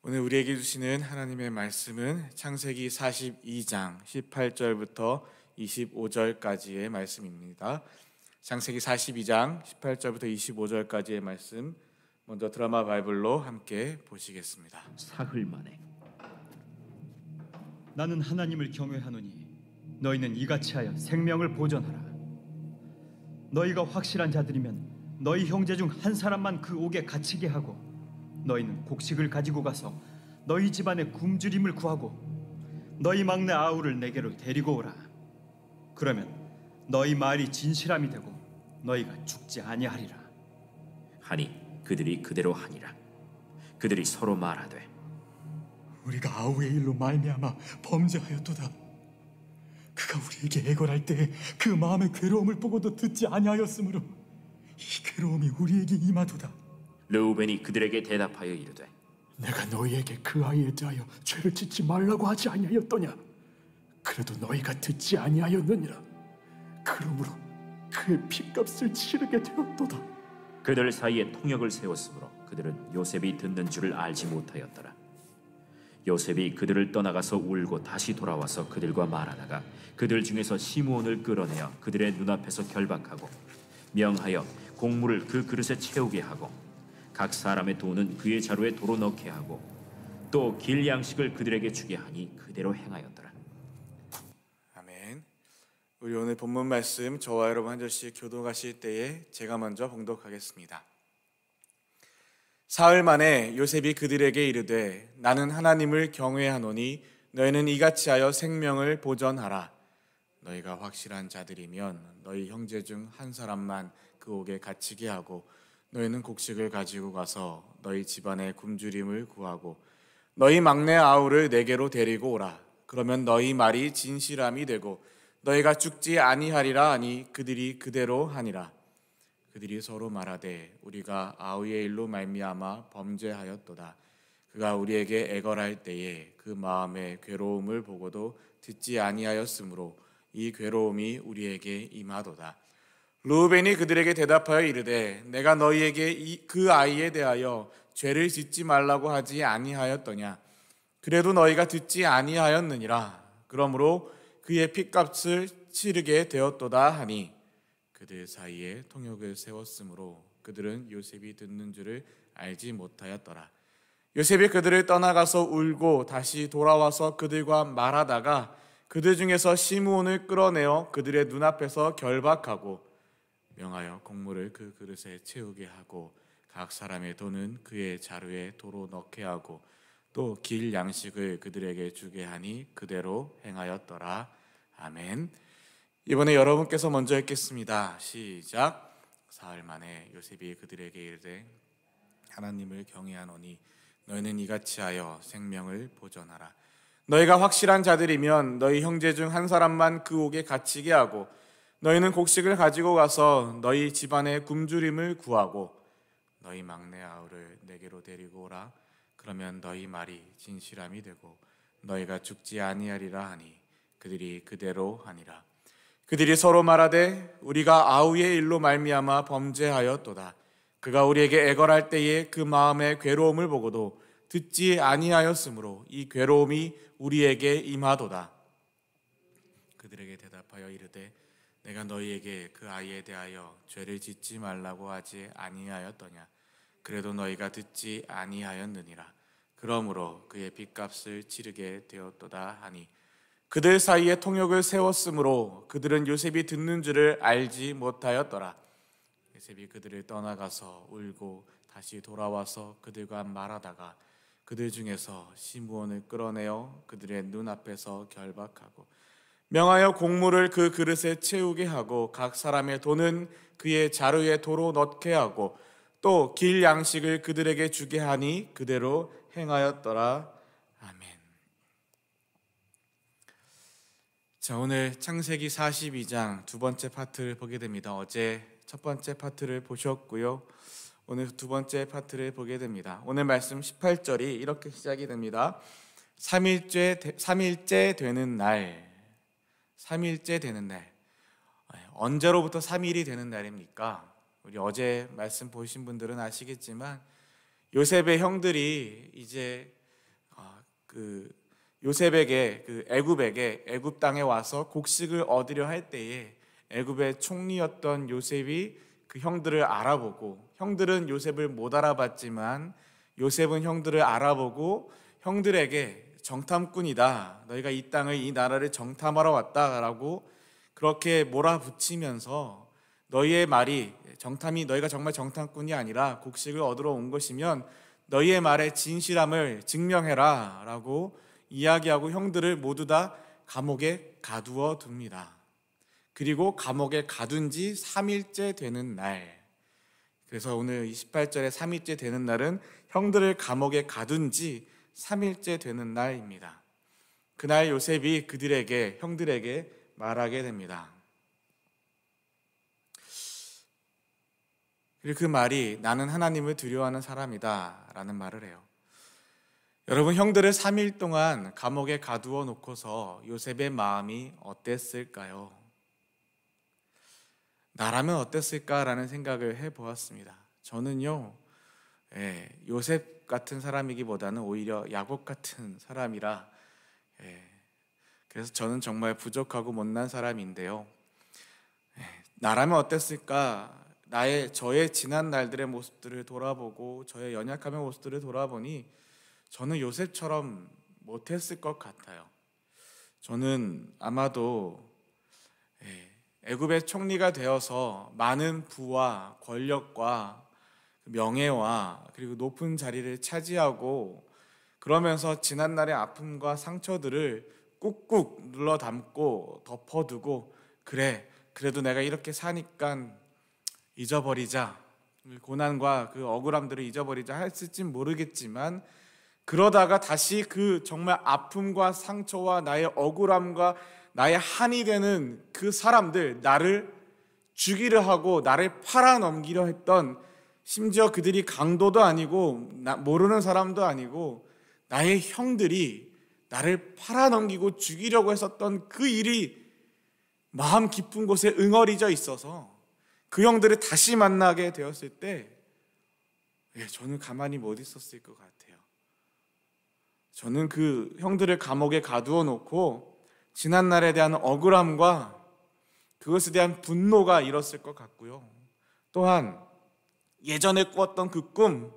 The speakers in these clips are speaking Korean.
오늘 우리에게 주시는 하나님의 말씀은 창세기 42장 18절부터 25절까지의 말씀입니다. 창세기 42장 18절부터 25절까지의 말씀 먼저 드라마 바이블로 함께 보시겠습니다. 사흘 만에 나는 하나님을 경외하노니 너희는 이같이 하여 생명을 보존하라. 너희가 확실한 자들이면 너희 형제 중 한 사람만 그 옥에 갇히게 하고 너희는 곡식을 가지고 가서 너희 집안의 굶주림을 구하고 너희 막내 아우를 내게로 데리고 오라. 그러면 너희 말이 진실함이 되고 너희가 죽지 아니하리라. 하니 그들이 그대로 하니라. 그들이 서로 말하되 우리가 아우의 일로 말미암아 범죄하였도다. 그가 우리에게 애걸할 때에 그 마음의 괴로움을 보고도 듣지 아니하였으므로 이 괴로움이 우리에게 임하도다. 르우벤이 그들에게 대답하여 이르되 내가 너희에게 그 아이에 대하여 죄를 짓지 말라고 하지 아니하였더냐. 그래도 너희가 듣지 아니하였느니라. 그러므로 그의 핏값을 치르게 되었도다. 그들 사이에 통역을 세웠으므로 그들은 요셉이 듣는 줄을 알지 못하였더라. 요셉이 그들을 떠나가서 울고 다시 돌아와서 그들과 말하다가 그들 중에서 시므온을 끌어내어 그들의 눈앞에서 결박하고 명하여 곡물을 그 그릇에 채우게 하고 각 사람의 돈은 그의 자루에 도로 넣게 하고 또 길 양식을 그들에게 주게 하니 그대로 행하였더라. 아멘. 우리 오늘 본문 말씀 저와 여러분 한 절씩 교독하실 때에 제가 먼저 봉독하겠습니다. 사흘 만에 요셉이 그들에게 이르되 나는 하나님을 경외하노니 너희는 이같이 하여 생명을 보전하라. 너희가 확실한 자들이면 너희 형제 중 한 사람만 그 옥에 갇히게 하고 너희는 곡식을 가지고 가서 너희 집안의 굶주림을 구하고 너희 막내 아우를 내게로 데리고 오라. 그러면 너희 말이 진실함이 되고 너희가 죽지 아니하리라 하니 그들이 그대로 하니라. 그들이 서로 말하되 우리가 아우의 일로 말미암아 범죄하였도다. 그가 우리에게 애걸할 때에 그 마음의 괴로움을 보고도 듣지 아니하였으므로 이 괴로움이 우리에게 임하도다. 르우벤이 그들에게 대답하여 이르되 내가 너희에게 그 아이에 대하여 죄를 짓지 말라고 하지 아니하였더냐. 그래도 너희가 듣지 아니하였느니라. 그러므로 그의 핏값을 치르게 되었도다 하니 그들 사이에 통역을 세웠으므로 그들은 요셉이 듣는 줄을 알지 못하였더라. 요셉이 그들을 떠나가서 울고 다시 돌아와서 그들과 말하다가 그들 중에서 시므온을 끌어내어 그들의 눈앞에서 결박하고 명하여 곡물을 그 그릇에 채우게 하고 각 사람의 돈은 그의 자루에 도로 넣게 하고 또 길 양식을 그들에게 주게 하니 그대로 행하였더라. 아멘. 이번에 여러분께서 먼저 읽겠습니다. 시작. 사흘 만에 요셉이 그들에게 이르되 하나님을 경외하노니 너희는 이같이 하여 생명을 보존하라. 너희가 확실한 자들이면 너희 형제 중 한 사람만 그 옥에 갇히게 하고 너희는 곡식을 가지고 가서 너희 집안의 굶주림을 구하고 너희 막내 아우를 내게로 데리고 오라. 그러면 너희 말이 진실함이 되고 너희가 죽지 아니하리라 하니 그들이 그대로 하니라. 그들이 서로 말하되 우리가 아우의 일로 말미암아 범죄하였도다. 그가 우리에게 애걸할 때에 그 마음의 괴로움을 보고도 듣지 아니하였으므로 이 괴로움이 우리에게 임하도다. 그들에게 대답하여 이르되 내가 너희에게 그 아이에 대하여 죄를 짓지 말라고 하지 아니하였더냐. 그래도 너희가 듣지 아니하였느니라. 그러므로 그의 핏값을 치르게 되었도다 하니 그들 사이에 통역을 세웠으므로 그들은 요셉이 듣는 줄을 알지 못하였더라. 요셉이 그들을 떠나가서 울고 다시 돌아와서 그들과 말하다가 그들 중에서 시므온을 끌어내어 그들의 눈앞에서 결박하고 명하여 곡물을 그 그릇에 채우게 하고 각 사람의 돈은 그의 자루에 도로 넣게 하고 또 길 양식을 그들에게 주게 하니 그대로 행하였더라. 아멘. 자, 오늘 창세기 42장 두 번째 파트를 보게 됩니다. 어제 첫 번째 파트를 보셨고요. 오늘 두 번째 파트를 보게 됩니다. 오늘 말씀 18절이 이렇게 시작이 됩니다. 3일째 되는 날. 3일째 되는 날. 언제로부터 3일이 되는 날입니까? 우리 어제 말씀 보신 분들은 아시겠지만 요셉의 형들이 이제 요셉에게 애굽에게 애굽 땅에 와서 곡식을 얻으려 할 때에 애굽의 총리였던 요셉이 그 형들을 알아보고, 형들은 요셉을 못 알아봤지만 요셉은 형들을 알아보고 형들에게 정탐꾼이다, 너희가 이 땅을, 이 나라를 정탐하러 왔다라고 그렇게 몰아붙이면서, 너희의 말이 너희가 정말 정탐꾼이 아니라 곡식을 얻으러 온 것이면 너희의 말의 진실함을 증명해라 라고 이야기하고 형들을 모두 다 감옥에 가두어 둡니다. 그리고 감옥에 가둔 지 3일째 되는 날, 그래서 오늘 28절에 3일째 되는 날은 형들을 감옥에 가둔 지 3일째 되는 날입니다. 그날 요셉이 형들에게 말하게 됩니다. 그리고 그 말이 나는 하나님을 두려워하는 사람이다 라는 말을 해요. 여러분, 형들을 3일 동안 감옥에 가두어 놓고서 요셉의 마음이 어땠을까요? 나라면 어땠을까라는 생각을 해보았습니다. 저는요, 요셉 같은 사람이기보다는 오히려 야곱 같은 사람이라, 그래서 저는 정말 부족하고 못난 사람인데요. 나라면 어땠을까? 저의 지난 날들의 모습들을 돌아보고 저의 연약함의 모습들을 돌아보니 저는 요셉처럼 못했을 것 같아요. 저는 아마도 애굽의 총리가 되어서 많은 부와 권력과 명예와 그리고 높은 자리를 차지하고, 그러면서 지난날의 아픔과 상처들을 꾹꾹 눌러 담고 덮어두고, 그래도 내가 이렇게 사니까 잊어버리자, 고난과 그 억울함들을 잊어버리자 했을진 모르겠지만, 그러다가 다시 그 정말 아픔과 상처와 나의 억울함과 나의 한이 되는 그 사람들, 나를 죽이려 하고 나를 팔아넘기려 했던, 심지어 그들이 강도도 아니고 모르는 사람도 아니고 나의 형들이 나를 팔아넘기고 죽이려고 했었던 그 일이 마음 깊은 곳에 응어리져 있어서 그 형들을 다시 만나게 되었을 때 저는 가만히 못 있었을 것 같아요. 저는 그 형들을 감옥에 가두어 놓고 지난날에 대한 억울함과 그것에 대한 분노가 일었을 것 같고요. 또한 예전에 꾸었던 그 꿈,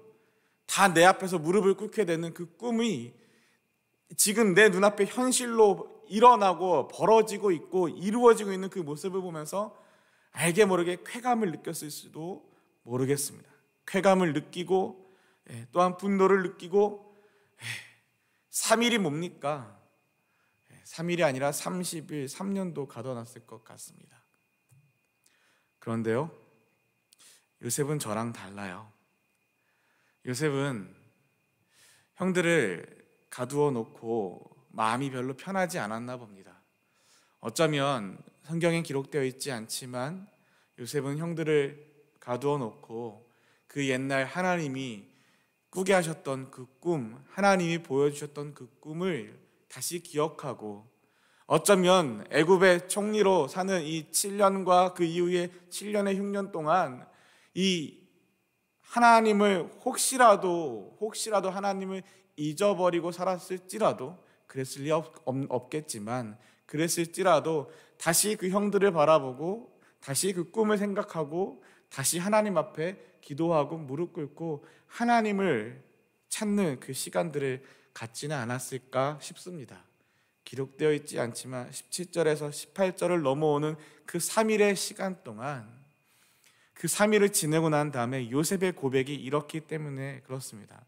다 내 앞에서 무릎을 꿇게 되는 그 꿈이 지금 내 눈앞에 현실로 일어나고 벌어지고 있고 이루어지고 있는 그 모습을 보면서 알게 모르게 쾌감을 느꼈을 수도 모르겠습니다. 쾌감을 느끼고 또한 분노를 느끼고 3일이 뭡니까? 3일이 아니라 30일, 3년도 가둬놨을 것 같습니다. 그런데요, 요셉은 저랑 달라요. 요셉은 형들을 가두어 놓고 마음이 별로 편하지 않았나 봅니다. 어쩌면 성경에 기록되어 있지 않지만 요셉은 형들을 가두어 놓고 그 옛날 하나님이 꾸게 하셨던 그 꿈, 하나님이 보여주셨던 그 꿈을 다시 기억하고, 어쩌면 애굽의 총리로 사는 이 7년과 그 이후에 7년의 흉년 동안 이 하나님을 혹시라도 하나님을 잊어버리고 살았을지라도, 그랬을 리 없겠지만 그랬을지라도 다시 그 형들을 바라보고 다시 그 꿈을 생각하고 다시 하나님 앞에 기도하고 무릎 꿇고 하나님을 찾는 그 시간들을 갖지는 않았을까 싶습니다. 기록되어 있지 않지만 17절에서 18절을 넘어오는 그 3일의 시간 동안, 그 3일을 지내고 난 다음에 요셉의 고백이 이렇기 때문에 그렇습니다.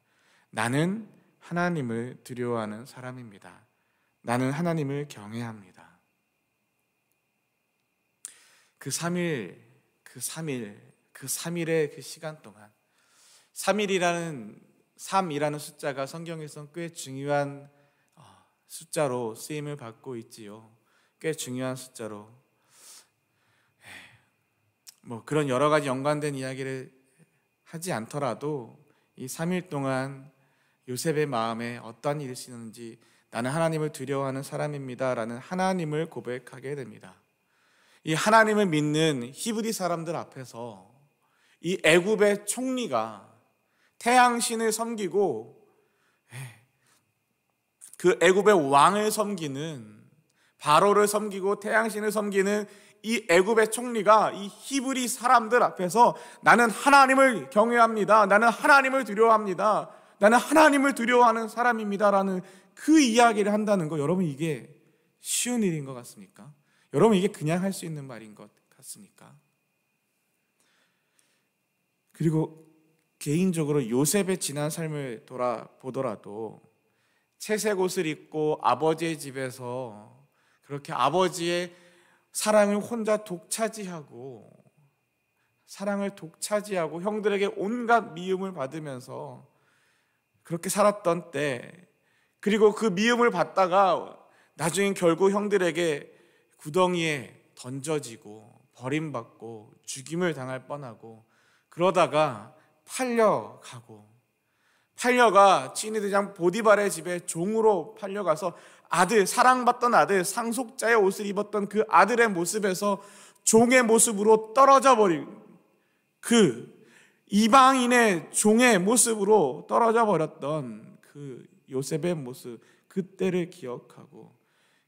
나는 하나님을 두려워하는 사람입니다. 나는 하나님을 경외합니다. 그 3일의 그 시간 동안, 3이라는 숫자가 성경에서 꽤 중요한 숫자로 쓰임을 받고 있지요. 꽤 중요한 숫자로. 그런 여러 가지 연관된 이야기를 하지 않더라도 이 3일 동안 요셉의 마음에 어떠한 일이 있었는지, 나는 하나님을 두려워하는 사람입니다 라는 하나님을 고백하게 됩니다. 이 하나님을 믿는 히브리 사람들 앞에서 이 애굽의 총리가 태양신을 섬기고 그 애굽의 왕을 섬기는, 바로를 섬기고 태양신을 섬기는 이 애굽의 총리가 이 히브리 사람들 앞에서 나는 하나님을 경외합니다, 나는 하나님을 두려워합니다, 나는 하나님을 두려워하는 사람입니다라는 그 이야기를 한다는 거, 여러분 이게 쉬운 일인 것 같습니까? 여러분 이게 그냥 할 수 있는 말인 것 같습니까? 그리고 개인적으로 요셉의 지난 삶을 돌아보더라도 채색 옷을 입고 아버지의 집에서 그렇게 아버지의 사랑을 혼자 독차지하고 형들에게 온갖 미움을 받으면서 그렇게 살았던 때, 그리고 그 미움을 받다가 나중에 결국 형들에게 구덩이에 던져지고 버림받고 죽임을 당할 뻔하고, 그러다가 팔려가 찐이대장 보디발의 집에 종으로 팔려가서 사랑받던 아들, 상속자의 옷을 입었던 그 아들의 모습에서 종의 모습으로 떨어져 버린, 그 이방인의 종의 모습으로 떨어져 버렸던 그 요셉의 모습, 그때를 기억하고,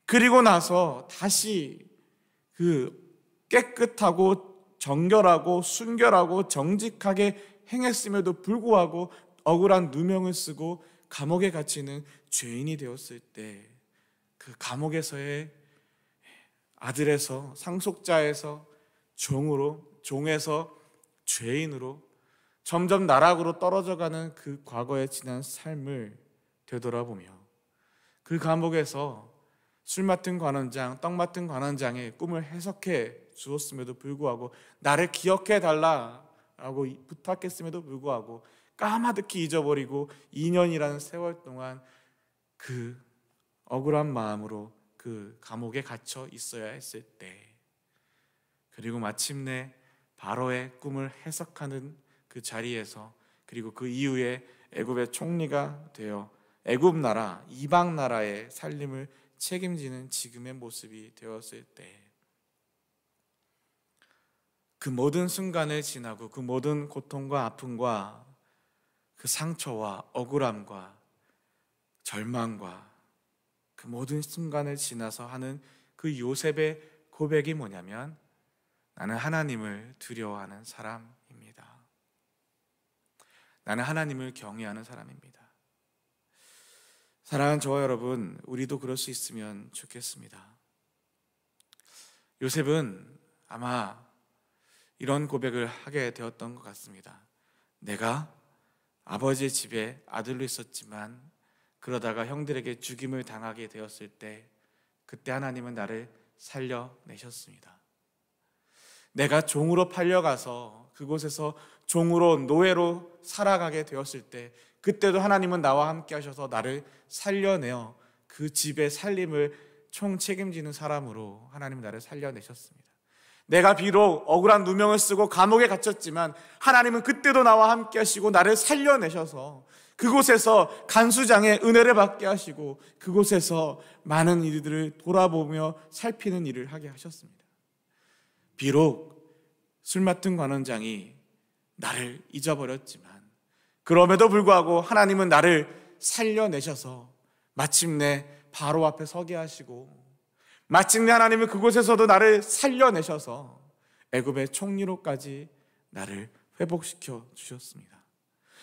그리고 나서 다시 그 깨끗하고 정결하고 순결하고 정직하게 행했음에도 불구하고 억울한 누명을 쓰고 감옥에 갇히는 죄인이 되었을 때, 그 감옥에서의 아들에서, 상속자에서 종에서 죄인으로 점점 나락으로 떨어져가는 그 과거의 지난 삶을 되돌아보며, 그 감옥에서 술 맡은 관원장, 떡 맡은 관원장의 꿈을 해석해 주었음에도 불구하고, 나를 기억해 달라라고 부탁했음에도 불구하고 까마득히 잊어버리고 2년이라는 세월 동안 그 억울한 마음으로 그 감옥에 갇혀 있어야 했을 때, 그리고 마침내 바로의 꿈을 해석하는 그 자리에서, 그리고 그 이후에 애굽의 총리가 되어 애굽 나라, 이방 나라의 살림을 책임지는 지금의 모습이 되었을 때, 그 모든 순간을 지나고 그 모든 고통과 아픔과 그 상처와 억울함과 절망과 그 모든 순간을 지나서 하는 그 요셉의 고백이 뭐냐면, 나는 하나님을 두려워하는 사람입니다. 나는 하나님을 경외하는 사람입니다. 사랑하는 저와 여러분, 우리도 그럴 수 있으면 좋겠습니다. 요셉은 아마 이런 고백을 하게 되었던 것 같습니다. 내가 아버지의 집에 아들로 있었지만 그러다가 형들에게 죽임을 당하게 되었을 때, 그때 하나님은 나를 살려내셨습니다. 내가 종으로 팔려가서 그곳에서 종으로, 노예로 살아가게 되었을 때, 그때도 하나님은 나와 함께 하셔서 나를 살려내어 그 집의 살림을 총 책임지는 사람으로 하나님은 나를 살려내셨습니다. 내가 비록 억울한 누명을 쓰고 감옥에 갇혔지만 하나님은 그때도 나와 함께 하시고 나를 살려내셔서 그곳에서 간수장의 은혜를 받게 하시고 그곳에서 많은 일들을 돌아보며 살피는 일을 하게 하셨습니다. 비록 술 맡은 관원장이 나를 잊어버렸지만 그럼에도 불구하고 하나님은 나를 살려내셔서 마침내 바로 앞에 서게 하시고, 마침내 하나님은 그곳에서도 나를 살려내셔서 애굽의 총리로까지 나를 회복시켜 주셨습니다.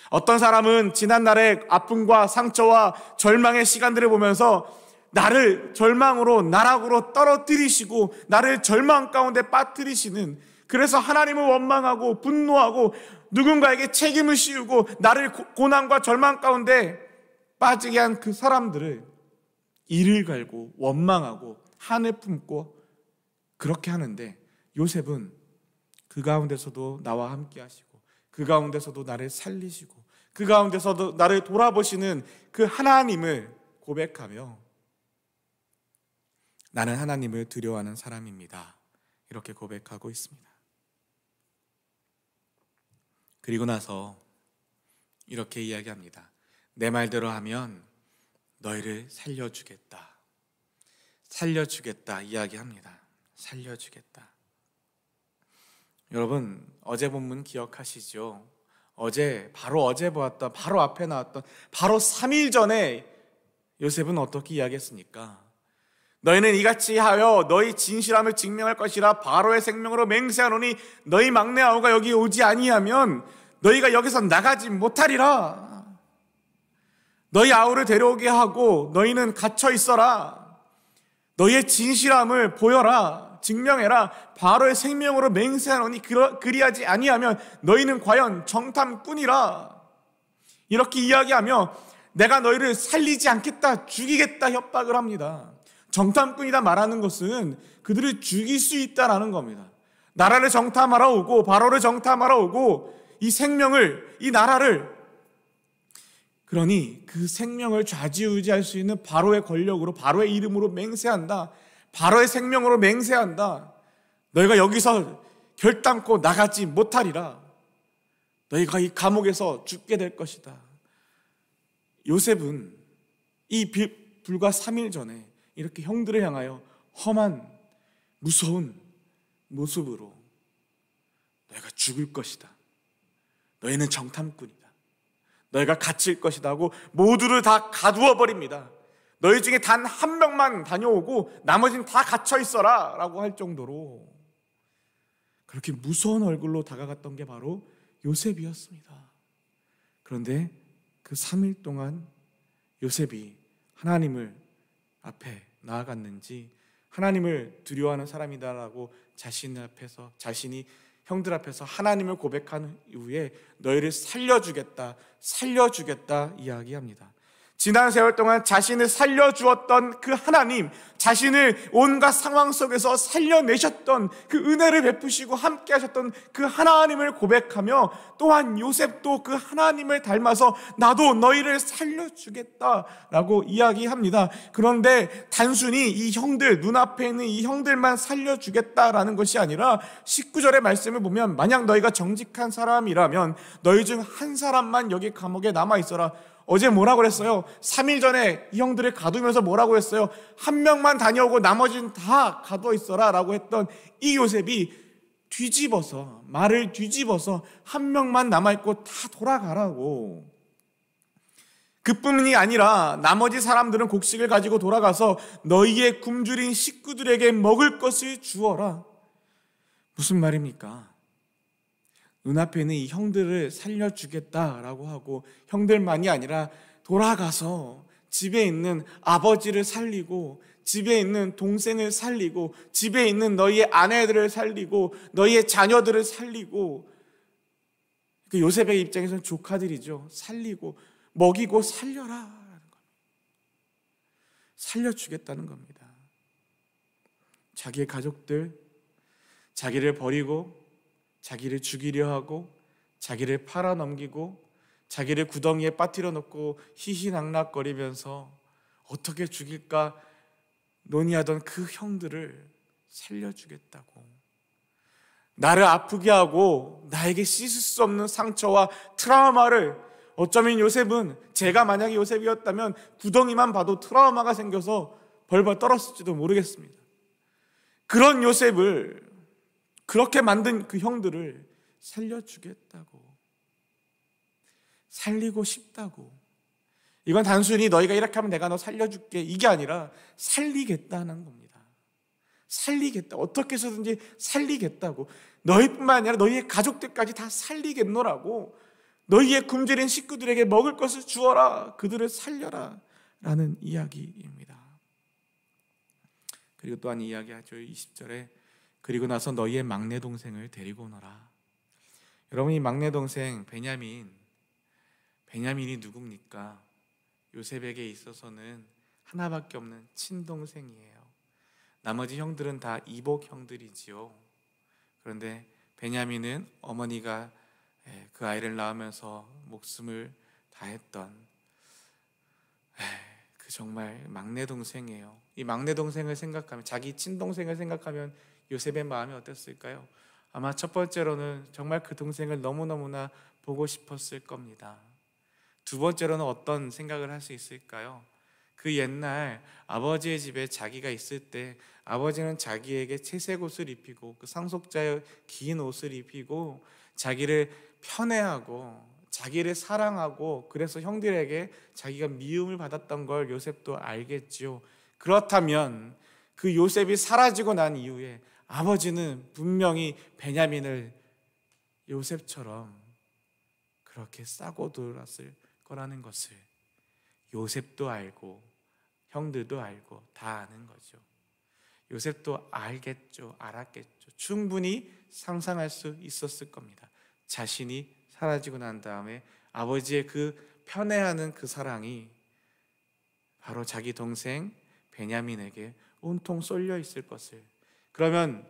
어떤 사람은 지난날의 아픔과 상처와 절망의 시간들을 보면서 나를 절망으로, 나락으로 떨어뜨리시고 나를 절망 가운데 빠뜨리시는, 그래서 하나님을 원망하고 분노하고 누군가에게 책임을 씌우고 나를 고난과 절망 가운데 빠지게 한 그 사람들을 이를 갈고 원망하고 한을 품고 그렇게 하는데, 요셉은 그 가운데서도 나와 함께 하시고 그 가운데서도 나를 살리시고 그 가운데서도 나를 돌아보시는 그 하나님을 고백하며 나는 하나님을 두려워하는 사람입니다, 이렇게 고백하고 있습니다. 그리고 나서 이렇게 이야기합니다. 내 말대로 하면 너희를 살려주겠다 이야기합니다. 살려주겠다. 여러분, 어제 본문 기억하시죠? 바로 어제 보았던, 바로 앞에 나왔던, 바로 3일 전에 요셉은 어떻게 이야기했습니까? 너희는 이같이 하여 너희 진실함을 증명할 것이라 바로의 생명으로 맹세하노니 너희 막내 아우가 여기 오지 아니하면 너희가 여기서 나가지 못하리라. 너희 아우를 데려오게 하고 너희는 갇혀 있어라. 너희의 진실함을 보여라. 증명해라. 바로의 생명으로 맹세하노니 그리하지 아니하면 너희는 과연 정탐꾼이라. 이렇게 이야기하며 내가 너희를 살리지 않겠다, 죽이겠다 협박을 합니다. 정탐꾼이다 말하는 것은 그들을 죽일 수 있다라는 겁니다. 나라를 정탐하러 오고 바로를 정탐하러 오고 이 생명을, 이 나라를, 그러니 그 생명을 좌지우지할 수 있는 바로의 권력으로, 바로의 이름으로 맹세한다. 바로의 생명으로 맹세한다. 너희가 여기서 결단코 나가지 못하리라. 너희가 이 감옥에서 죽게 될 것이다. 요셉은 이 불과 3일 전에 이렇게 형들을 향하여 험한 무서운 모습으로 너희가 죽을 것이다. 너희는 정탐꾼이다. 너희가 갇힐 것이다 하고 모두를 다 가두어 버립니다. 너희 중에 단 한 명만 다녀오고 나머지는 다 갇혀 있어라 라고 할 정도로 그렇게 무서운 얼굴로 다가갔던 게 바로 요셉이었습니다. 그런데 그 3일 동안 요셉이 하나님을 앞에 나아갔는지, 하나님을 두려워하는 사람이다라고 자신이 형들 앞에서 하나님을 고백한 이후에 너희를 살려주겠다 이야기합니다. 지난 세월 동안 자신을 살려주었던 그 하나님, 자신을 온갖 상황 속에서 살려내셨던 그 은혜를 베푸시고 함께 하셨던 그 하나님을 고백하며 또한 요셉도 그 하나님을 닮아서 나도 너희를 살려주겠다라고 이야기합니다. 그런데 단순히 이 형들, 눈앞에 있는 이 형들만 살려주겠다라는 것이 아니라 19절의 말씀을 보면 만약 너희가 정직한 사람이라면 너희 중 한 사람만 여기 감옥에 남아있어라. 어제 뭐라고 그랬어요? 3일 전에 이 형들을 가두면서 뭐라고 했어요? 한 명만 다녀오고 나머지는 다 가두어 있어라 라고 했던 이 요셉이 말을 뒤집어서 한 명만 남아있고 다 돌아가라고. 그뿐이 아니라 나머지 사람들은 곡식을 가지고 돌아가서 너희의 굶주린 식구들에게 먹을 것을 주어라. 무슨 말입니까? 눈앞에 있는 이 형들을 살려주겠다라고 하고 형들만이 아니라 돌아가서 집에 있는 아버지를 살리고 집에 있는 동생을 살리고 집에 있는 너희의 아내들을 살리고 너희의 자녀들을 살리고, 그 요셉의 입장에서는 조카들이죠. 살리고 먹이고 살려라라는 겁니다. 살려주겠다는 겁니다. 자기의 가족들, 자기를 버리고 자기를 죽이려 하고 자기를 팔아넘기고 자기를 구덩이에 빠뜨려 놓고 희희낙낙거리면서 어떻게 죽일까 논의하던 그 형들을 살려주겠다고, 나를 아프게 하고 나에게 씻을 수 없는 상처와 트라우마를, 어쩌면 요셉은, 제가 만약에 요셉이었다면 구덩이만 봐도 트라우마가 생겨서 벌벌 떨었을지도 모르겠습니다. 그런 요셉을, 그렇게 만든 그 형들을 살려주겠다고, 살리고 싶다고. 이건 단순히 너희가 이렇게 하면 내가 너 살려줄게 이게 아니라 살리겠다는 겁니다. 살리겠다, 어떻게 해서든지 살리겠다고. 너희뿐만 아니라 너희의 가족들까지 다 살리겠노라고. 너희의 굶주린 식구들에게 먹을 것을 주어라, 그들을 살려라 라는 이야기입니다. 그리고 또한 이야기하죠. 20절에 그리고 나서 너희의 막내 동생을 데리고 오너라. 여러분, 이 막내 동생 베냐민이 누굽니까? 요셉에게 있어서는 하나밖에 없는 친동생이에요. 나머지 형들은 다 이복 형들이지요. 그런데 베냐민은 어머니가 그 아이를 낳으면서 목숨을 다했던 그 정말 막내 동생이에요. 이 막내 동생을 생각하면, 자기 친동생을 생각하면 요셉의 마음이 어땠을까요? 아마 첫 번째로는 정말 그 동생을 너무너무나 보고 싶었을 겁니다. 두 번째로는 어떤 생각을 할 수 있을까요? 그 옛날 아버지의 집에 자기가 있을 때 아버지는 자기에게 채색 옷을 입히고 그 상속자의 긴 옷을 입히고 자기를 편애하고 자기를 사랑하고 그래서 형들에게 자기가 미움을 받았던 걸 요셉도 알겠지요. 그렇다면 그 요셉이 사라지고 난 이후에 아버지는 분명히 베냐민을 요셉처럼 그렇게 싸고 돌았을 거라는 것을 요셉도 알고 형들도 알고 다 아는 거죠. 요셉도 알았겠죠. 충분히 상상할 수 있었을 겁니다. 자신이 사라지고 난 다음에 아버지의 그 편애하는 그 사랑이 바로 자기 동생 베냐민에게 온통 쏠려 있을 것을. 그러면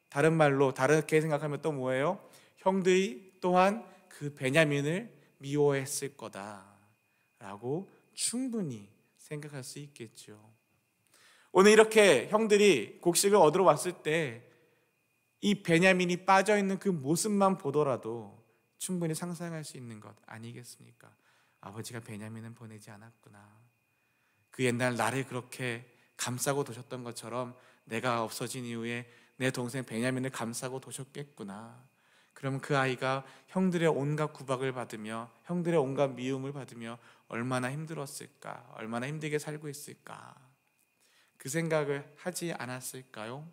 다른 말로 다르게 생각하면 또 뭐예요? 형들이 또한 그 베냐민을 미워했을 거다라고 충분히 생각할 수 있겠죠. 오늘 이렇게 형들이 곡식을 얻으러 왔을 때 이 베냐민이 빠져있는 그 모습만 보더라도 충분히 상상할 수 있는 것 아니겠습니까? 아버지가 베냐민은 보내지 않았구나. 그 옛날 나를 그렇게 감싸고 도셨던 것처럼 내가 없어진 이후에 내 동생 베냐민을 감싸고 도셨겠구나. 그럼 그 아이가 형들의 온갖 구박을 받으며 형들의 온갖 미움을 받으며 얼마나 힘들었을까, 얼마나 힘들게 살고 있을까, 그 생각을 하지 않았을까요?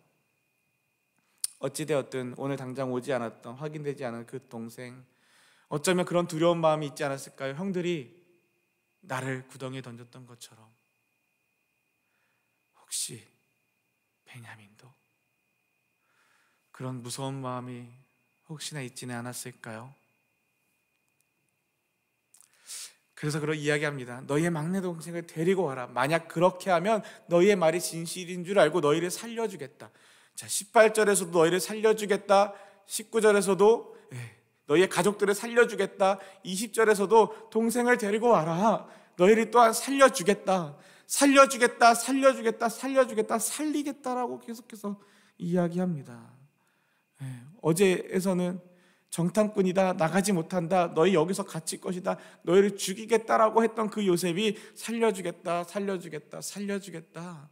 어찌되었든 오늘 당장 오지 않았던, 확인되지 않은 그 동생, 어쩌면 그런 두려운 마음이 있지 않았을까요? 형들이 나를 구덩이에 던졌던 것처럼 혹시 베냐민도 그런 무서운 마음이 혹시나 있지는 않았을까요? 그래서 그런 이야기합니다. 너희의 막내 동생을 데리고 와라. 만약 그렇게 하면 너희의 말이 진실인 줄 알고 너희를 살려주겠다. 자, 18절에서도 너희를 살려주겠다. 19절에서도 너희의 가족들을 살려주겠다. 20절에서도 동생을 데리고 와라. 너희를 또한 살려주겠다. 살려주겠다. 살려주겠다. 살려주겠다. 살리겠다라고 계속해서 이야기합니다. 어제에서는 정탐꾼이다, 나가지 못한다, 너희 여기서 갇힐 것이다, 너희를 죽이겠다라고 했던 그 요셉이 살려주겠다, 살려주겠다, 살려주겠다.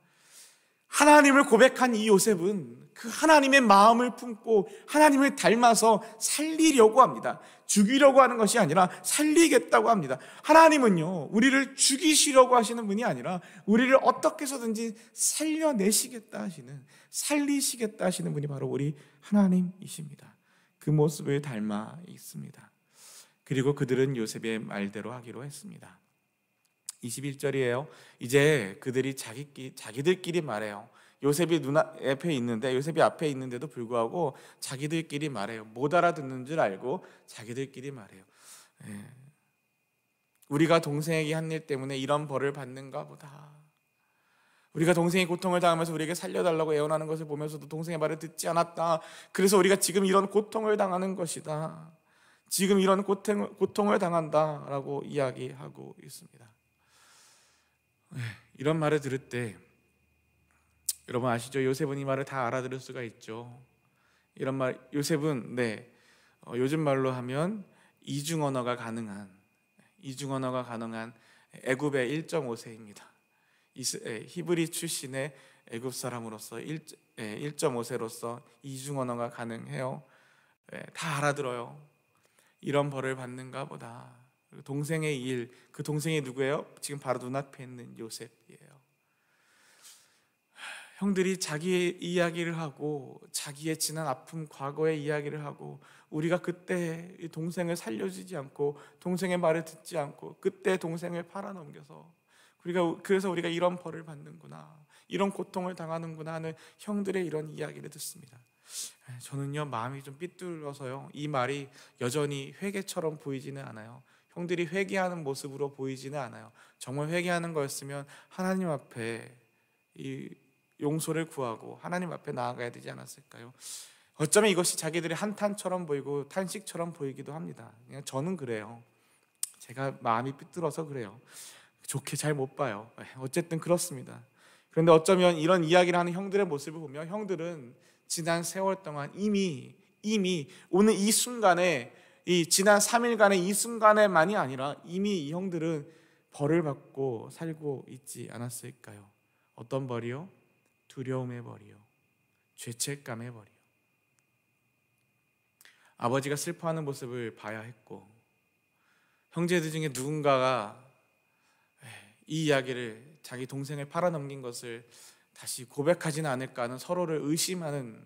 하나님을 고백한 이 요셉은 그 하나님의 마음을 품고 하나님을 닮아서 살리려고 합니다. 죽이려고 하는 것이 아니라 살리겠다고 합니다. 하나님은요, 우리를 죽이시려고 하시는 분이 아니라 우리를 어떻게 해서든지 살려내시겠다 하시는, 살리시겠다 하시는 분이 바로 우리 하나님이십니다. 그 모습을 닮아 있습니다. 그리고 그들은 요셉의 말대로 하기로 했습니다. 21절이에요. 이제 그들이 자기들끼리 말해요. 요셉이 눈앞에 있는데, 요셉이 앞에 있는데도 불구하고 자기들끼리 말해요. 못 알아듣는 줄 알고 자기들끼리 말해요. 우리가 동생에게 한 일 때문에 이런 벌을 받는가 보다. 우리가 동생이 고통을 당하면서 우리에게 살려달라고 애원하는 것을 보면서도 동생의 말을 듣지 않았다. 그래서 우리가 지금 이런 고통을 당하는 것이다. 지금 이런 고통을 당한다라고 이야기하고 있습니다. 이런 말을 들을 때 여러분 아시죠? 요셉은 이 말을 다 알아들을 수가 있죠. 이런 말, 요셉은 요즘 말로 하면 이중 언어가 가능한 애굽의 1.5세입니다. 히브리 출신의 애굽 사람으로서 1.5세로서 이중 언어가 가능해요. 다 알아들어요. 이런 벌을 받는가 보다. 동생의 일, 그 동생이 누구예요? 지금 바로 눈앞에 있는 요셉이에요. 형들이 자기의 이야기를 하고 자기의 지난 아픔, 과거의 이야기를 하고 우리가 그때 동생을 살려주지 않고 동생의 말을 듣지 않고 그때 동생을 팔아넘겨서 그래서 우리가 이런 벌을 받는구나, 이런 고통을 당하는구나 하는 형들의 이런 이야기를 듣습니다. 저는요, 마음이 좀 삐뚤어서요, 이 말이 여전히 회개처럼 보이지는 않아요. 형들이 회개하는 모습으로 보이지는 않아요. 정말 회개하는 거였으면 하나님 앞에 이 용서를 구하고 하나님 앞에 나아가야 되지 않았을까요? 어쩌면 이것이 자기들의 한탄처럼 보이고 탄식처럼 보이기도 합니다. 그냥 저는 그래요. 제가 마음이 삐뚤어서 그래요. 좋게 잘 못 봐요. 어쨌든 그렇습니다. 그런데 어쩌면 이런 이야기를 하는 형들의 모습을 보면 형들은 지난 세월 동안 이미 오늘 이 순간에, 이 지난 3일간의 이 순간에만이 아니라 이미 이 형들은 벌을 받고 살고 있지 않았을까요? 어떤 벌이요? 두려움의 벌이요, 죄책감의 벌이요. 아버지가 슬퍼하는 모습을 봐야 했고 형제들 중에 누군가가 이 이야기를 자기 동생을 팔아넘긴 것을 다시 고백하지는 않을까 하는 서로를 의심하는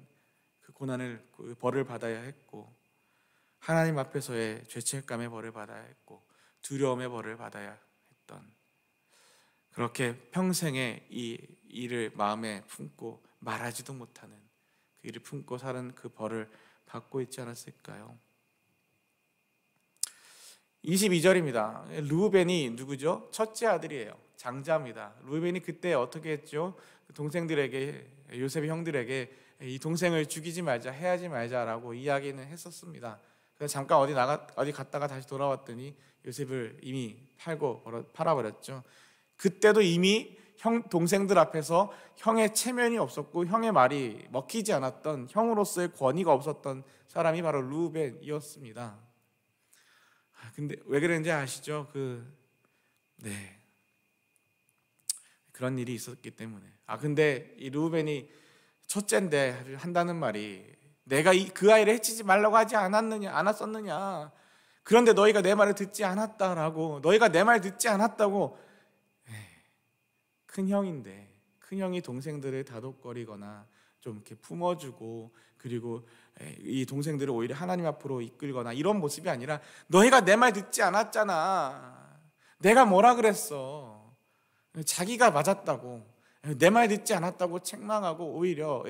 그 고난을, 그 벌을 받아야 했고, 하나님 앞에서의 죄책감의 벌을 받아야 했고, 두려움의 벌을 받아야 했던, 그렇게 평생에 이 일을 마음에 품고 말하지도 못하는 그 일을 품고 사는 그 벌을 받고 있지 않았을까요? 22절입니다. 르우벤이 누구죠? 첫째 아들이에요. 장자입니다. 르우벤이 그때 어떻게 했죠? 동생들에게, 요셉의 형들에게 이 동생을 죽이지 말자, 해하지 말자라고 이야기는 했었습니다. 그래서 잠깐 어디 갔다가 다시 돌아왔더니 요셉을 이미 팔아버렸죠. 그때도 이미 동생들 앞에서 형의 체면이 없었고 형의 말이 먹히지 않았던, 형으로서의 권위가 없었던 사람이 바로 르우벤이었습니다. 근데 왜 그랬는지 아시죠? 그런 일이 있었기 때문에. 근데 이 르우벤이 첫째인데 한다는 말이, 내가 그 아이를 해치지 말라고 하지 않았었느냐? 그런데 너희가 내 말을 듣지 않았다라고, 너희가 내 말 듣지 않았다고. 큰 형인데, 큰 형이 동생들을 다독거리거나 좀 이렇게 품어주고, 그리고 이 동생들을 오히려 하나님 앞으로 이끌거나 이런 모습이 아니라, 너희가 내 말 듣지 않았잖아. 내가 뭐라 그랬어? 자기가 맞았다고, 내 말 듣지 않았다고 책망하고 오히려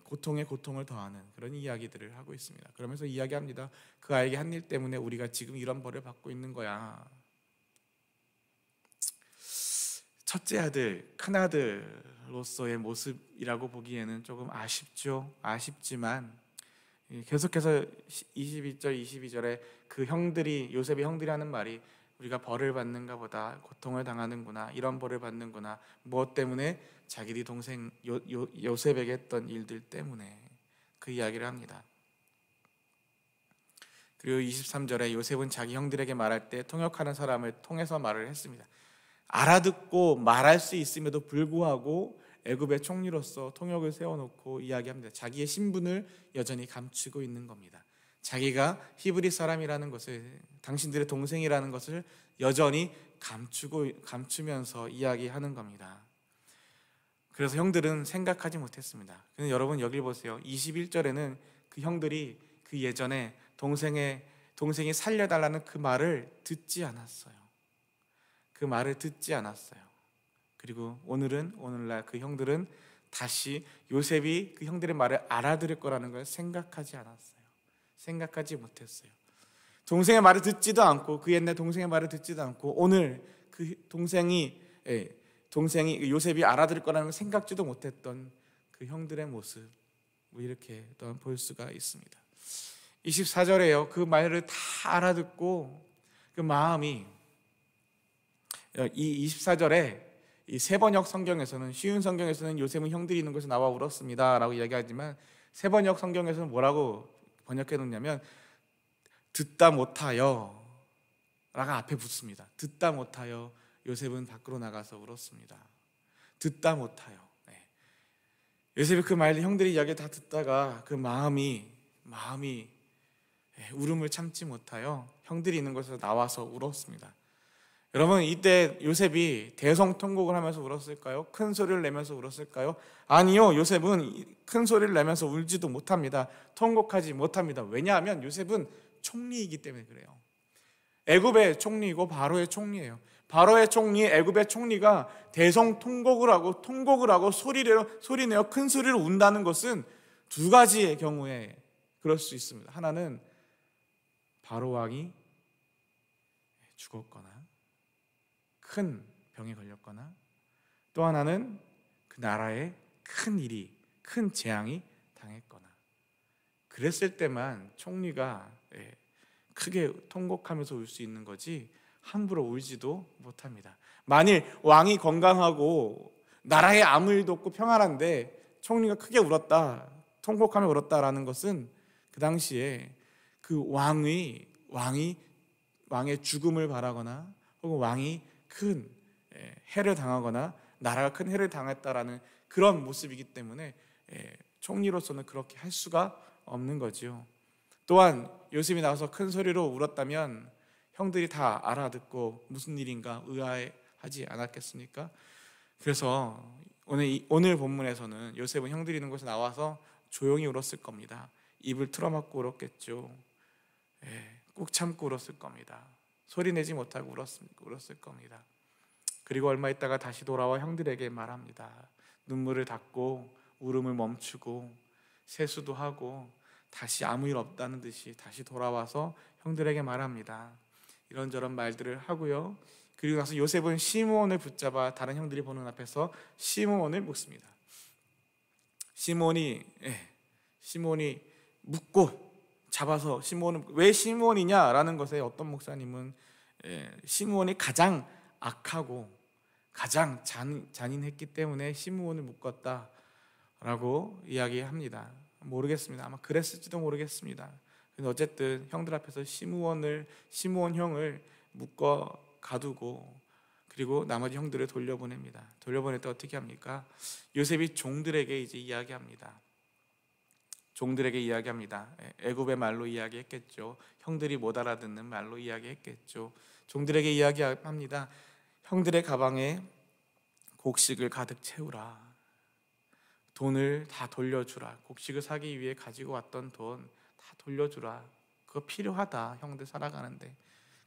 고통에 고통을 더하는 그런 이야기들을 하고 있습니다. 그러면서 이야기합니다. 그 아이에게 한 일 때문에 우리가 지금 이런 벌을 받고 있는 거야. 첫째 아들, 큰 아들로서의 모습이라고 보기에는 조금 아쉽지만 계속해서 21절, 22절에 그 형들이, 요셉의 형들이 하는 말이, 우리가 벌을 받는가 보다, 고통을 당하는구나, 이런 벌을 받는구나. 무엇 때문에? 자기들이 동생 요셉에게 했던 일들 때문에 그 이야기를 합니다. 그리고 23절에 요셉은 자기 형들에게 말할 때 통역하는 사람을 통해서 말을 했습니다. 알아듣고 말할 수 있음에도 불구하고 애굽의 총리로서 통역을 세워놓고 이야기합니다. 자기의 신분을 여전히 감추고 있는 겁니다. 자기가 히브리 사람이라는 것을, 당신들의 동생이라는 것을 여전히 감추면서 이야기하는 겁니다. 그래서 형들은 생각하지 못했습니다. 근데 여러분 여기 보세요. 21절에는 그 형들이 그 예전에 동생이 살려달라는 그 말을 듣지 않았어요. 그 말을 듣지 않았어요. 그리고 오늘날 그 형들은 다시 요셉이 그 형들의 말을 알아들을 거라는 걸 생각하지 않았어요. 생각하지 못했어요. 동생의 말을 듣지도 않고, 그 옛날 동생의 말을 듣지도 않고, 오늘 그 동생이 요셉이 알아들을 거라는 걸 생각지도 못했던 그 형들의 모습, 이렇게 또한 볼 수가 있습니다. 24절에요. 그 말을 다 알아듣고 그 마음이, 이 24절에 이 세번역 성경에서는, 쉬운 성경에서는 요셉은 형들이 있는 곳에 나와 울었습니다 라고 이야기하지만, 세번역 성경에서는 뭐라고 번역해 놓냐면 듣다 못하여 라고 앞에 붙습니다. 듣다 못하여 요셉은 밖으로 나가서 울었습니다. 듣다 못하여. 요셉이 그 말을, 형들이 이야기 다 듣다가 그 마음이 울음을 참지 못하여 형들이 있는 곳에서 나와서 울었습니다. 여러분, 이때 요셉이 대성통곡을 하면서 울었을까요? 큰 소리를 내면서 울었을까요? 아니요. 요셉은 큰 소리를 내면서 울지도 못합니다. 통곡하지 못합니다. 왜냐하면 요셉은 총리이기 때문에 그래요. 애굽의 총리이고 바로의 총리예요. 바로의 총리, 애굽의 총리가 대성통곡을 하고 소리내어 큰 소리로 운다는 것은 두 가지의 경우에 그럴 수 있습니다. 하나는 바로 왕이 죽었거나 큰 병에 걸렸거나, 또 하나는 그 나라에 큰 재앙이 당했거나, 그랬을 때만 총리가 크게 통곡하면서 울 수 있는 거지 함부로 울지도 못합니다. 만일 왕이 건강하고 나라에 아무 일도 없고 평안한데 총리가 크게 울었다, 통곡하며 울었다라는 것은 그 당시에 그 왕의 죽음을 바라거나, 혹은 왕이 큰 해를 당하거나 나라가 큰 해를 당했다라는 그런 모습이기 때문에 총리로서는 그렇게 할 수가 없는 거죠. 또한 요셉이 나와서 큰 소리로 울었다면 형들이 다 알아듣고 무슨 일인가 의아해하지 않았겠습니까? 그래서 오늘 본문에서는 요셉은 형들이 있는 곳에 나와서 조용히 울었을 겁니다. 입을 틀어막고 울었겠죠. 꾹 참고 울었을 겁니다. 소리 내지 못하고 울었을 겁니다. 그리고 얼마 있다가 다시 돌아와 형들에게 말합니다. 눈물을 닦고 울음을 멈추고 세수도 하고 다시 아무 일 없다는 듯이 다시 돌아와서 형들에게 말합니다. 이런저런 말들을 하고요. 그리고 나서 요셉은 시므온을 붙잡아 다른 형들이 보는 앞에서 시므온을 묻습니다. 시므온이 묻고 잡아서 시므온은 왜 시므온이냐라는 것에 어떤 목사님은 시므온이 가장 악하고 가장 잔인했기 때문에 시므온을 묶었다라고 이야기합니다. 모르겠습니다. 아마 그랬을지도 모르겠습니다. 근데 어쨌든 형들 앞에서 시므온 형을 묶어 가두고 그리고 나머지 형들을 돌려보냅니다. 돌려보낼 때 어떻게 합니까? 요셉이 종들에게 이제 이야기합니다. 애굽의 말로 이야기했겠죠. 형들이 못 알아듣는 말로 이야기했겠죠. 종들에게 이야기합니다. 형들의 가방에 곡식을 가득 채우라. 돈을 다 돌려주라. 곡식을 사기 위해 가지고 왔던 돈 다 돌려주라. 그거 필요하다. 형들 살아가는데.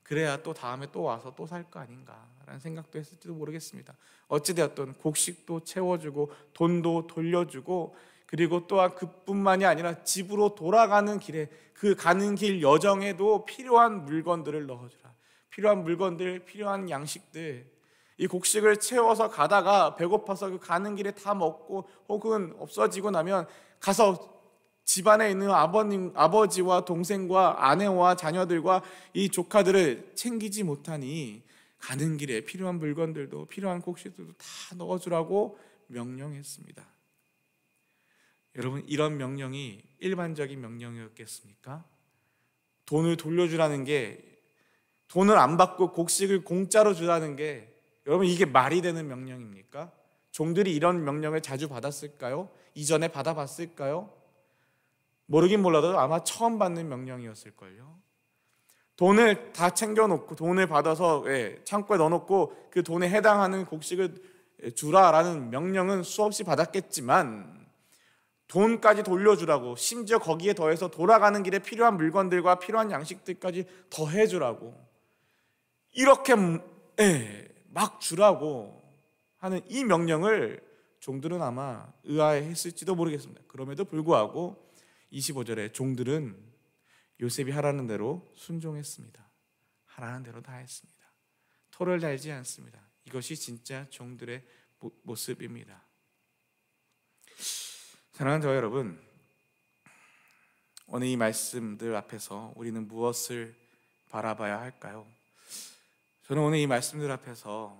그래야 또 다음에 또 와서 또 살 거 아닌가라는 생각도 했을지도 모르겠습니다. 어찌되었든 곡식도 채워주고 돈도 돌려주고 그리고 또한 그뿐만이 아니라 집으로 돌아가는 길에 그 가는 길 여정에도 필요한 물건들을 넣어주라. 필요한 물건들, 필요한 양식들. 이 곡식을 채워서 가다가 배고파서 그 가는 길에 다 먹고 혹은 없어지고 나면 가서 집안에 있는 아버지와 동생과 아내와 자녀들과 이 조카들을 챙기지 못하니 가는 길에 필요한 물건들도 필요한 곡식들도 다 넣어주라고 명령했습니다. 여러분, 이런 명령이 일반적인 명령이었겠습니까? 돈을 돌려주라는 게, 돈을 안 받고 곡식을 공짜로 주라는 게 여러분 이게 말이 되는 명령입니까? 종들이 이런 명령을 자주 받았을까요? 이전에 받아봤을까요? 모르긴 몰라도 아마 처음 받는 명령이었을걸요. 돈을 다 챙겨놓고 돈을 받아서 창고에 넣어놓고 그 돈에 해당하는 곡식을 주라라는 명령은 수없이 받았겠지만 돈까지 돌려주라고, 심지어 거기에 더해서 돌아가는 길에 필요한 물건들과 필요한 양식들까지 더해주라고, 이렇게 막 주라고 하는 이 명령을 종들은 아마 의아해했을지도 모르겠습니다. 그럼에도 불구하고 25절에 종들은 요셉이 하라는 대로 순종했습니다. 하라는 대로 다 했습니다. 토를 달지 않습니다. 이것이 진짜 종들의 모습입니다. 사랑하는 저와 여러분, 오늘 이 말씀들 앞에서 우리는 무엇을 바라봐야 할까요? 저는 오늘 이 말씀들 앞에서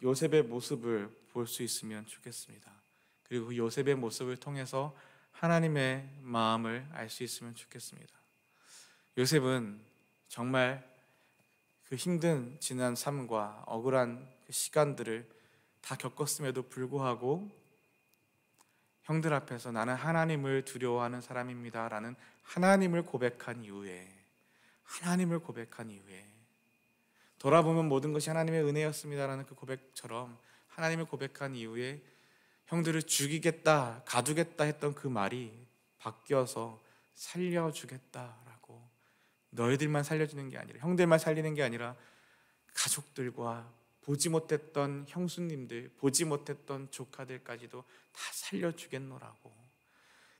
요셉의 모습을 볼 수 있으면 좋겠습니다. 그리고 그 요셉의 모습을 통해서 하나님의 마음을 알 수 있으면 좋겠습니다. 요셉은 정말 그 힘든 지난 삶과 억울한 그 시간들을 다 겪었음에도 불구하고 형들 앞에서 나는 하나님을 두려워하는 사람입니다 라는 하나님을 고백한 이후에 돌아보면 모든 것이 하나님의 은혜였습니다라는 그 고백처럼 하나님을 고백한 이후에 형들을 죽이겠다, 가두겠다 했던 그 말이 바뀌어서 살려주겠다라고, 너희들만 살려주는 게 아니라, 형들만 살리는 게 아니라 가족들과 보지 못했던 형수님들, 보지 못했던 조카들까지도 다 살려주겠노라고,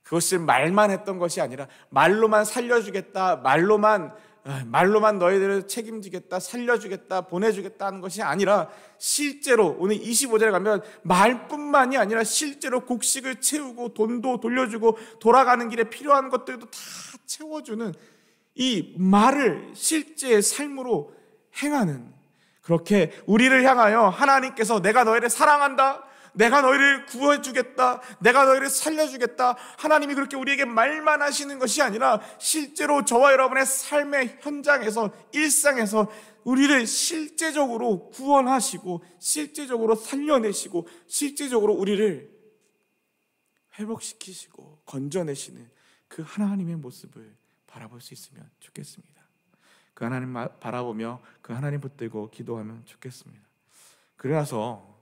그것을 말만 했던 것이 아니라 말로만 살려주겠다, 말로만 너희들을 책임지겠다, 살려주겠다, 보내주겠다 하는 것이 아니라 실제로 오늘 25절에 가면 말뿐만이 아니라 실제로 곡식을 채우고 돈도 돌려주고 돌아가는 길에 필요한 것들도 다 채워주는 이 말을 실제의 삶으로 행하는, 그렇게 우리를 향하여 하나님께서 내가 너희를 사랑한다, 내가 너희를 구해주겠다, 내가 너희를 살려주겠다, 하나님이 그렇게 우리에게 말만 하시는 것이 아니라 실제로 저와 여러분의 삶의 현장에서, 일상에서 우리를 실제적으로 구원하시고 실제적으로 살려내시고 실제적으로 우리를 회복시키시고 건져내시는 그 하나님의 모습을 바라볼 수 있으면 좋겠습니다. 그 하나님 바라보며 그 하나님 붙들고 기도하면 좋겠습니다. 그래서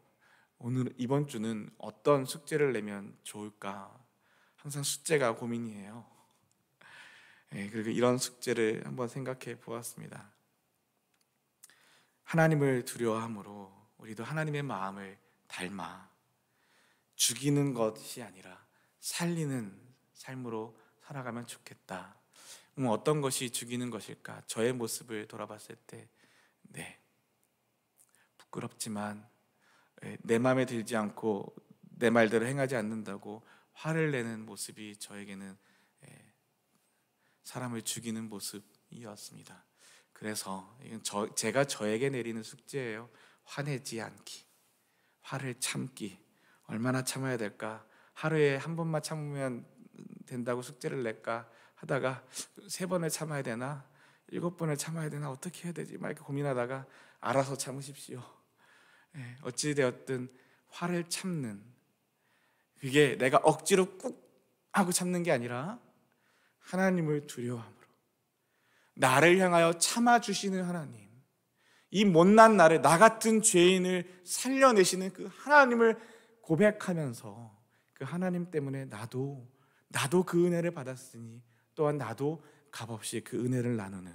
오늘 이번 주는 어떤 숙제를 내면 좋을까? 항상 숙제가 고민이에요. 그리고 이런 숙제를 한번 생각해 보았습니다. 하나님을 두려워함으로 우리도 하나님의 마음을 닮아 죽이는 것이 아니라 살리는 삶으로 살아가면 좋겠다. 어떤 것이 죽이는 것일까? 저의 모습을 돌아봤을 때 부끄럽지만 내 마음에 들지 않고 내 말대로 행하지 않는다고 화를 내는 모습이 저에게는 사람을 죽이는 모습이었습니다. 그래서 이건 제가 저에게 내리는 숙제예요. 화내지 않기, 화를 참기. 얼마나 참아야 될까? 하루에 한 번만 참으면 된다고 숙제를 낼까 하다가 3번을 참아야 되나? 7번을 참아야 되나? 어떻게 해야 되지? 막 이렇게 고민하다가 알아서 참으십시오. 어찌되었든 화를 참는, 그게 내가 억지로 꾹 하고 참는 게 아니라 하나님을 두려워함으로 나를 향하여 참아주시는 하나님, 이 못난 나를, 나 같은 죄인을 살려내시는 그 하나님을 고백하면서 그 하나님 때문에 나도 그 은혜를 받았으니 또한 나도 값없이 그 은혜를 나누는,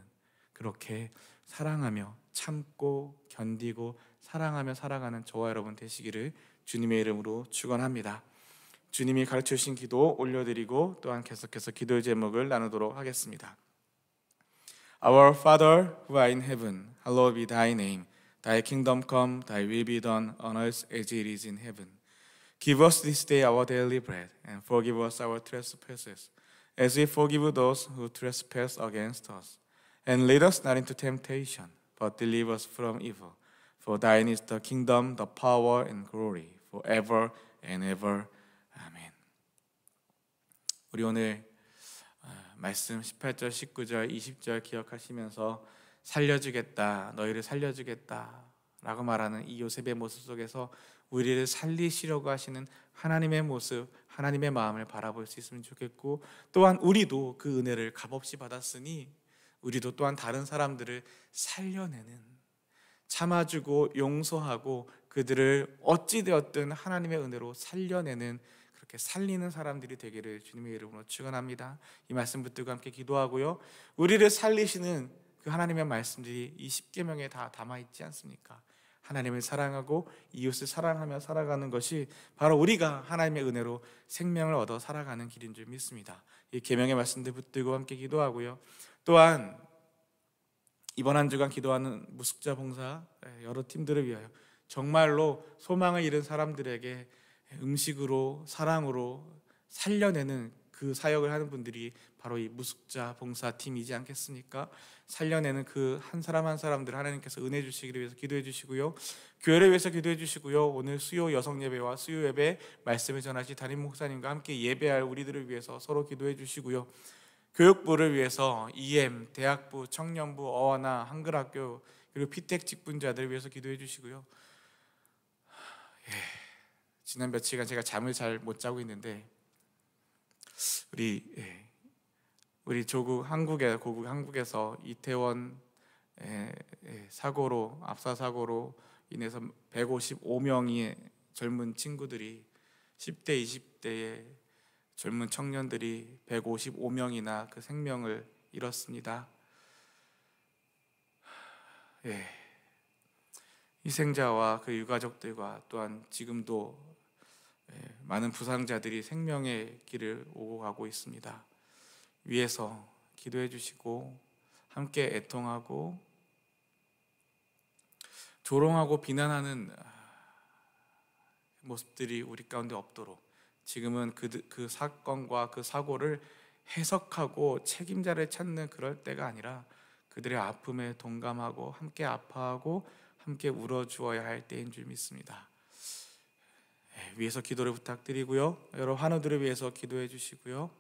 그렇게 사랑하며 참고 견디고 사랑하며 살아가는 저와 여러분 되시기를 주님의 이름으로 축원합니다. 주님이 가르쳐 주신 기도 올려드리고 또한 계속해서 기도의 제목을 나누도록 하겠습니다. Our Father who art in heaven, hallowed be thy name. Thy kingdom come, thy will be done on earth as it is in heaven. Give us this day our daily bread, and forgive us our trespasses, as we forgive those who trespass against us. And lead us not into temptation, but deliver us from evil. For thine is the kingdom, the power, and glory, forever and ever. 아멘. 우리 오늘 말씀 18절, 19절, 20절 기억하시면서 살려주겠다, 너희를 살려주겠다 라고 말하는 이 요셉의 모습 속에서 우리를 살리시려고 하시는 하나님의 모습, 하나님의 마음을 바라볼 수 있으면 좋겠고, 또한 우리도 그 은혜를 값없이 받았으니 우리도 또한 다른 사람들을 살려내는, 참아주고 용서하고 그들을 어찌되었든 하나님의 은혜로 살려내는, 그렇게 살리는 사람들이 되기를 주님의 이름으로 축원합니다. 이 말씀 붙들고 함께 기도하고요. 우리를 살리시는 그 하나님의 말씀들이 이 십계명에 다 담아있지 않습니까? 하나님을 사랑하고 이웃을 사랑하며 살아가는 것이 바로 우리가 하나님의 은혜로 생명을 얻어 살아가는 길인 줄 믿습니다. 이 계명의 말씀들 붙들고 함께 기도하고요. 또한 이번 한 주간 기도하는 무숙자 봉사 여러 팀들을 위하여 정말로 소망을 잃은 사람들에게 음식으로, 사랑으로 살려내는 그 사역을 하는 분들이 바로 이 무숙자 봉사팀이지 않겠습니까? 살려내는 그 한 사람 한 사람들 하나님께서 은혜 주시기를 위해서 기도해 주시고요. 교회를 위해서 기도해 주시고요. 오늘 수요 여성 예배와 수요 예배 말씀을 전하실 담임 목사님과 함께 예배할 우리들을 위해서 서로 기도해 주시고요. 교육부를 위해서 EM, 대학부, 청년부, 어원화, 한글학교 그리고 피택 직분자들을 위해서 기도해 주시고요. 지난 며칠간 제가 잠을 잘 못 자고 있는데 우리 고국 한국에서 이태원 사고로, 압사 사고로 인해서 155명의 젊은 친구들이, 10대 20대의 젊은 청년들이 155명이나 그 생명을 잃었습니다. 희생자와 그 유가족들과 또한 지금도 많은 부상자들이 생명의 길을 오고 가고 있습니다. 위에서 기도해 주시고 함께 애통하고 조롱하고 비난하는 모습들이 우리 가운데 없도록, 지금은 그 사건과 그 사고를 해석하고 책임자를 찾는 그럴 때가 아니라 그들의 아픔에 동감하고 함께 아파하고 함께 울어주어야 할 때인 줄 믿습니다. 위에서 기도를 부탁드리고요. 여러 환우들을 위해서 기도해 주시고요.